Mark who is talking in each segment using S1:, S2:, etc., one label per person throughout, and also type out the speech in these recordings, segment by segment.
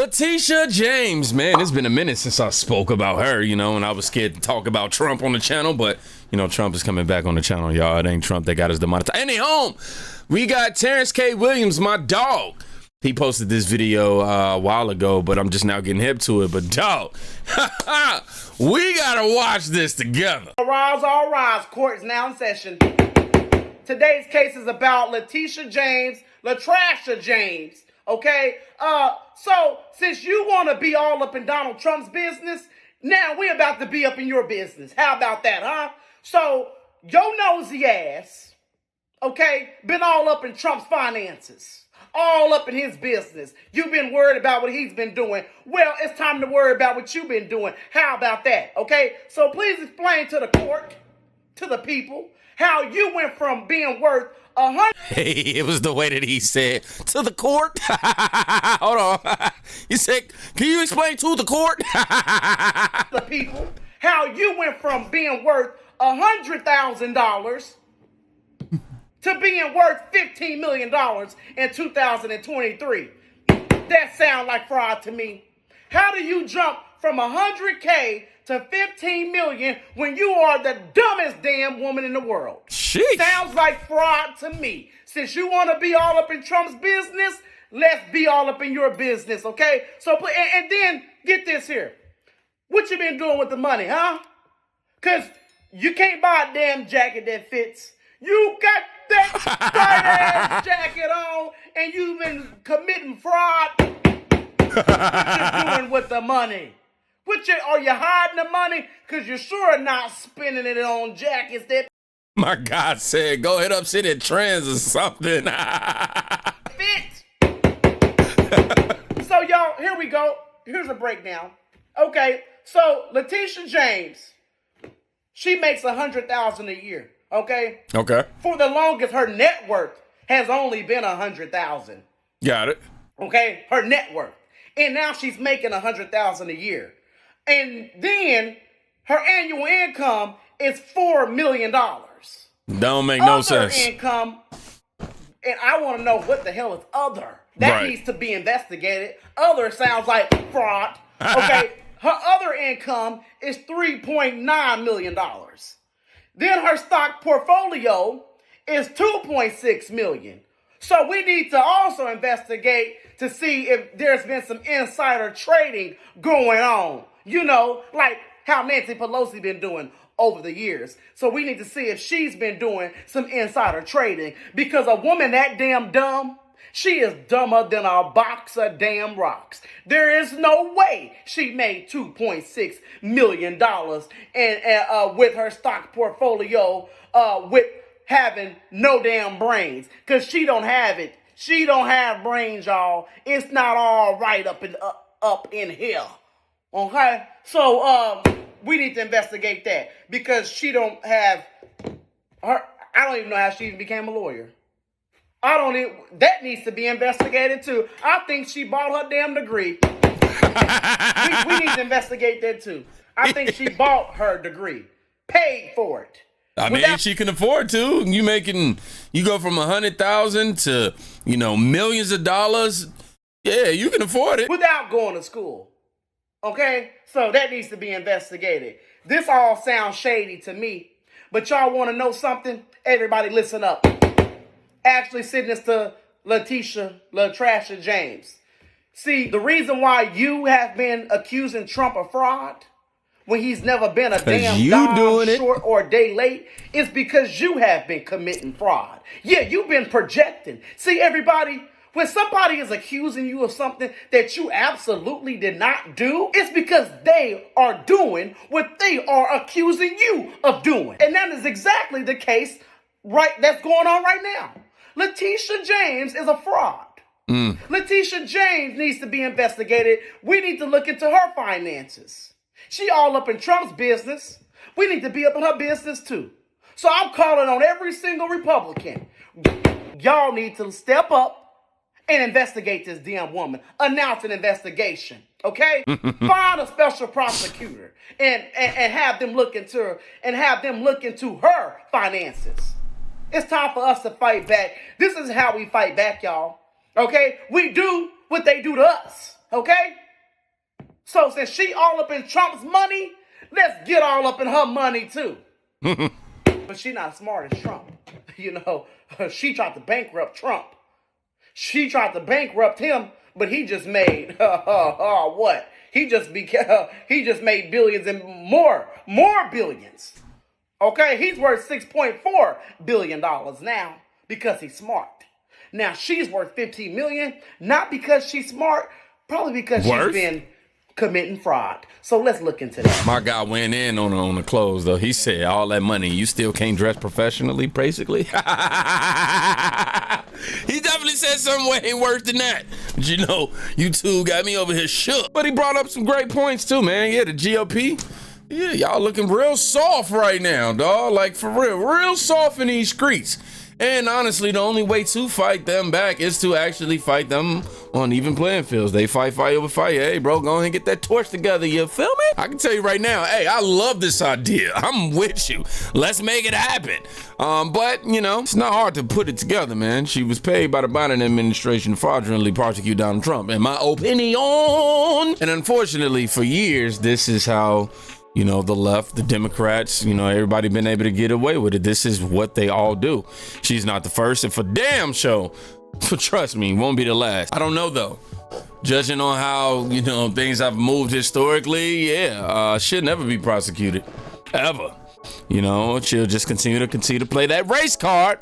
S1: Letitia James, man, it's been a minute since I spoke about her, and I was scared to talk about Trump on the channel, but, Trump is coming back on the channel, y'all. It ain't Trump that got us demonetized. And they home. We got Terrence K. Williams, my dog. He posted this video a while ago, but I'm just now getting hip to it. But, dog, we got to watch this together.
S2: All rise. Court is now in session. Today's case is about Letitia James, Latrasha James. Okay, so since you want to be all up in Donald Trump's business, now we're about to be up in your business. How about that, huh? So your nosy ass, okay, been all up in Trump's finances, all up in his business. You've been worried about what he's been doing. Well, it's time to worry about what you've been doing. How about that, okay? So please explain to the court, to the people, how you went from being worth
S1: Hey, it was the way that he said to the court. Hold on. He said, can you explain to the court?
S2: The people, how you went from being worth $100,000 to being worth $15 million in 2023. That sounds like fraud to me. How do you jump from $100K to $15 million when you are the dumbest damn woman in the world?
S1: Sheesh.
S2: Sounds like fraud to me. Since you want to be all up in Trump's business, let's be all up in your business, okay? So, and then get this here. What you been doing with the money, huh? Because you can't buy a damn jacket that fits. You got that tight-ass jacket on, and you've been committing fraud. What you doing with the money? Are you hiding the money? Because you're sure not spending it on jackets that
S1: my God said, go hit up City Trends or something.
S2: fit. So, y'all, here we go. Here's a breakdown. Okay, so Letitia James, she makes $100,000 a year. Okay?
S1: Okay.
S2: For the longest, her net worth has only been $100,000.
S1: Got it.
S2: Okay? Her net worth. And now she's making $100,000 a year. And then her annual income is $4 million.
S1: Don't make no sense.
S2: Other income, and I want to know what the hell is other. That needs to be investigated. Other sounds like fraud. Okay, her other income is $3.9 million. Then her stock portfolio is $2.6 million. So we need to also investigate to see if there's been some insider trading going on. Like how Nancy Pelosi been doing over the years. So we need to see if she's been doing some insider trading. Because a woman that damn dumb, she is dumber than a box of damn rocks. There is no way she made $2.6 million and with her stock portfolio with having no damn brains. Because she don't have it. She don't have brains, y'all. It's not all right up in here. Okay? So, we need to investigate that because she don't have her. I don't even know how she even became a lawyer. That needs to be investigated too. I think she bought her damn degree. we need to investigate that too. I think she bought her degree, paid for it.
S1: I mean, she can afford to. You go from 100,000 to, millions of dollars. Yeah, you can afford it.
S2: Without going to school. Okay? So that needs to be investigated. This all sounds shady to me. But y'all want to know something? Everybody listen up. Actually sitting next to Latrasha James. See, the reason why you have been accusing Trump of fraud when he's never been a damn dime short or a day late is because you have been committing fraud. Yeah, you've been projecting. See, everybody, when somebody is accusing you of something that you absolutely did not do, it's because they are doing what they are accusing you of doing. And that is exactly the case that's going on right now. Letitia James is a fraud. Letitia James needs to be investigated. We need to look into her finances. She all up in Trump's business. We need to be up in her business too. So I'm calling on every single Republican. Y'all need to step up and investigate this damn woman. Announce an investigation, okay? Find a special prosecutor and have them look into her and have them look into her finances. It's time for us to fight back. This is how we fight back, y'all. Okay? We do what they do to us. Okay? So since she all up in Trump's money, let's get all up in her money too. But she not as smart as Trump. You know, she tried to bankrupt Trump. She tried to bankrupt him, but he just made what? He just made billions and more billions. Okay, he's worth $6.4 billion now because he's smart. Now she's worth $15 million, not because she's smart, probably because she's been committing fraud. So let's look into that.
S1: My guy went in on the clothes though. He said all that money, you still can't dress professionally, basically. He definitely said something way worse than that. But you know, you two got me over here shook. But he brought up some great points too, man. Yeah, the GOP. Yeah, y'all looking real soft right now, dog. Like for real soft in these streets. And honestly, the only way to fight them back is to actually fight them on even playing fields. They fight fire over fire. Hey, bro, go ahead and get that torch together. You feel me? I can tell you right now, hey, I love this idea. I'm with you. Let's make it happen. But, you know, it's not hard to put it together, man. She was paid by the Biden administration to fraudulently prosecute Donald Trump, in my opinion. And unfortunately, for years, this is how, you know, the left, the Democrats, you know, everybody been able to get away with it. This is what they all do. She's not the first, and for damn sure, trust me, won't be the last. I don't know though. Judging on how, you know, things have moved historically, yeah, should never be prosecuted, ever. You know, she'll just continue to play that race card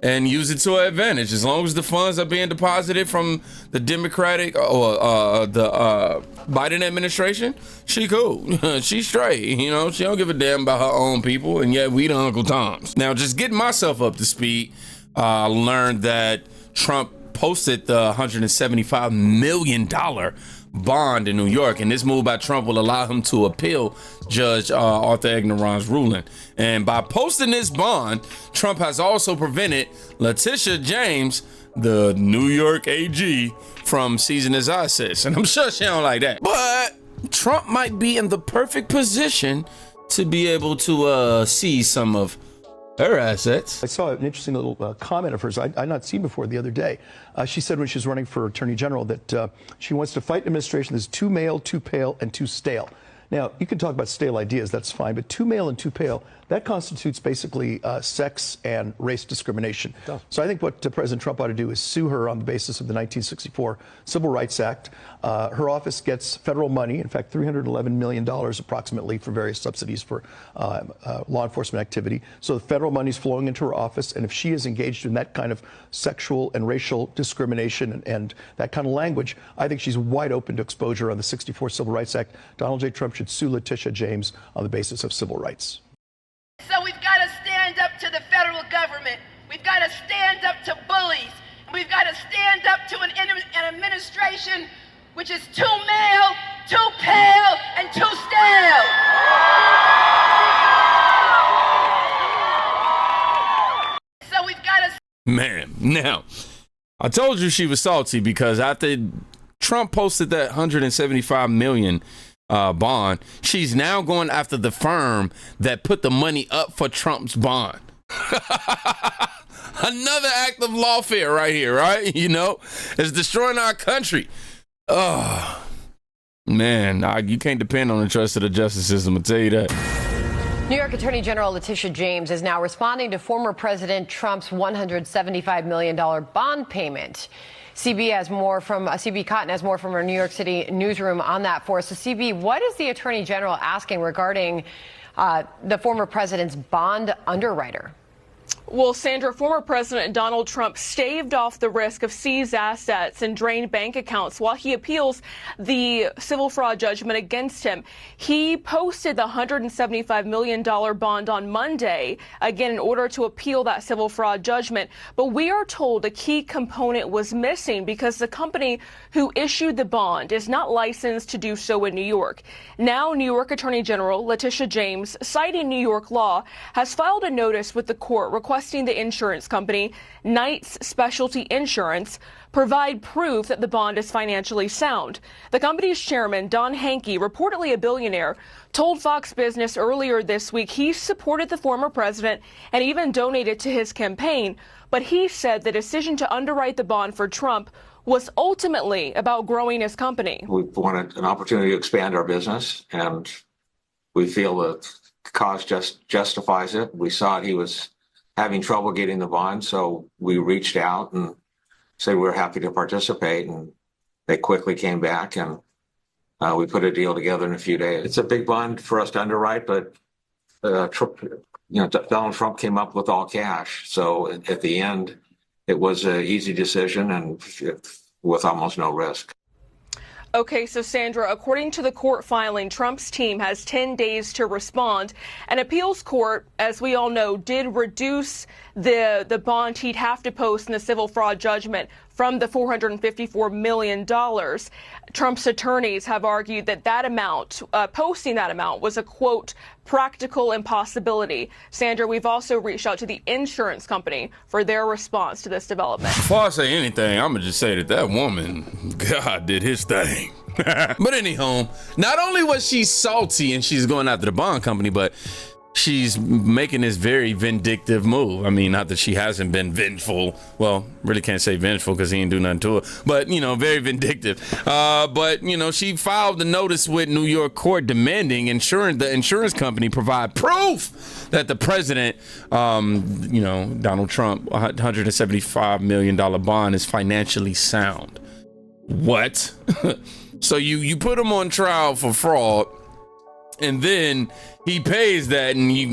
S1: and use it to her advantage. As long as the funds are being deposited from the Democratic or the Biden administration, she cool. She's straight. You know, she don't give a damn about her own people, and yet we the Uncle Toms. Now, just getting myself up to speed, learned that Trump posted the $175 million bond in New York, and this move by Trump will allow him to appeal Judge Arthur Engoron's ruling. And by posting this bond, Trump has also prevented Letitia James, the New York AG, from seizing his assets. And I'm sure she don't like that. But Trump might be in the perfect position to be able to seize some of her assets.
S3: I saw an interesting little comment of hers I'd not seen before the other day. She said when she was running for Attorney General that she wants to fight an administration that's too male, too pale, and too stale. Now, you can talk about stale ideas, that's fine, but too male and too pale, that constitutes basically sex and race discrimination. So I think what President Trump ought to do is sue her on the basis of the 1964 Civil Rights Act. Her office gets federal money, in fact, $311 million approximately for various subsidies for law enforcement activity. So the federal money is flowing into her office, and if she is engaged in that kind of sexual and racial discrimination and that kind of language, I think she's wide open to exposure on the 64 Civil Rights Act. Donald J. Trump should sue Letitia James on the basis of civil rights.
S4: So we've got to stand up to the federal government. We've got to stand up to bullies. We've got to stand up to an administration which is too male, too pale, and too stale. So we've got to...
S1: Man, now, I told you she was salty because after Trump posted that $175 million bond, she's now going after the firm that put the money up for Trump's bond. Another act of lawfare right here, right? You know, it's destroying our country. Oh, man, you can't depend on the trust of the justice system, I'll tell you that.
S5: New York Attorney General Letitia James is now responding to former President Trump's $175 million bond payment. CB Cotton has more from our New York City newsroom on that for us. So, CB, what is the Attorney General asking regarding the former president's bond underwriter?
S6: Well, Sandra, former President Donald Trump staved off the risk of seized assets and drained bank accounts while he appeals the civil fraud judgment against him. He posted the $175 million bond on Monday, again, in order to appeal that civil fraud judgment. But we are told a key component was missing because the company who issued the bond is not licensed to do so in New York. Now, New York Attorney General Letitia James, citing New York law, has filed a notice with the court requesting the insurance company, Knights Specialty Insurance, provide proof that the bond is financially sound. The company's chairman, Don Hankey, reportedly a billionaire, told Fox Business earlier this week he supported the former president and even donated to his campaign. But he said the decision to underwrite the bond for Trump was ultimately about growing his company.
S7: We wanted an opportunity to expand our business, and we feel that the cause just justifies it. We saw he was having trouble getting the bond, so we reached out and said we were happy to participate, and they quickly came back, and we put a deal together in a few days. It's a big bond for us to underwrite, but Donald Trump came up with all cash, so at the end, it was an easy decision and with almost no risk.
S6: Okay, so Sandra, according to the court filing, Trump's team has 10 days to respond. An appeals court, as we all know, did reduce the bond he'd have to post in the civil fraud judgment from the $454 million. Trump's attorneys have argued that amount, posting that amount, was a, quote, practical impossibility. Sandra, we've also reached out to the insurance company for their response to this development.
S1: Before I say anything, I'm going to just say that woman, God, did his thing. But anyhow, not only was she salty and she's going after the bond company, but she's making this very vindictive move. I mean, not that she hasn't been vengeful. Well, really can't say vengeful because he ain't do nothing to her. But, very vindictive. But, she filed the notice with New York court demanding the insurance company provide proof that the president, Donald Trump, $175 million bond is financially sound. What? So you put him on trial for fraud, and then he pays that, and you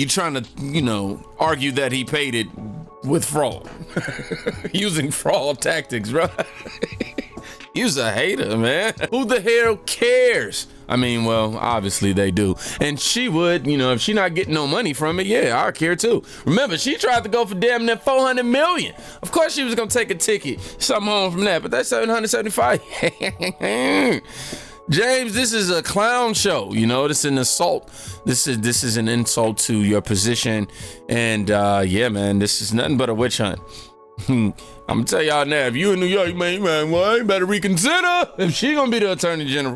S1: trying to, argue that he paid it with fraud. Using fraud tactics, right? You's a hater, man. Who the hell cares? I mean, well, obviously they do. And she would, if she not getting no money from it, yeah, I care too. Remember, she tried to go for damn near $400 million. Of course she was gonna take a ticket, something home from that, but that's $775. James, this is a clown show. This is an assault. This is an insult to your position. And yeah, man, this is nothing but a witch hunt. I'm gonna tell y'all now, if you in New York, man, well, you better reconsider if she gonna be the attorney general.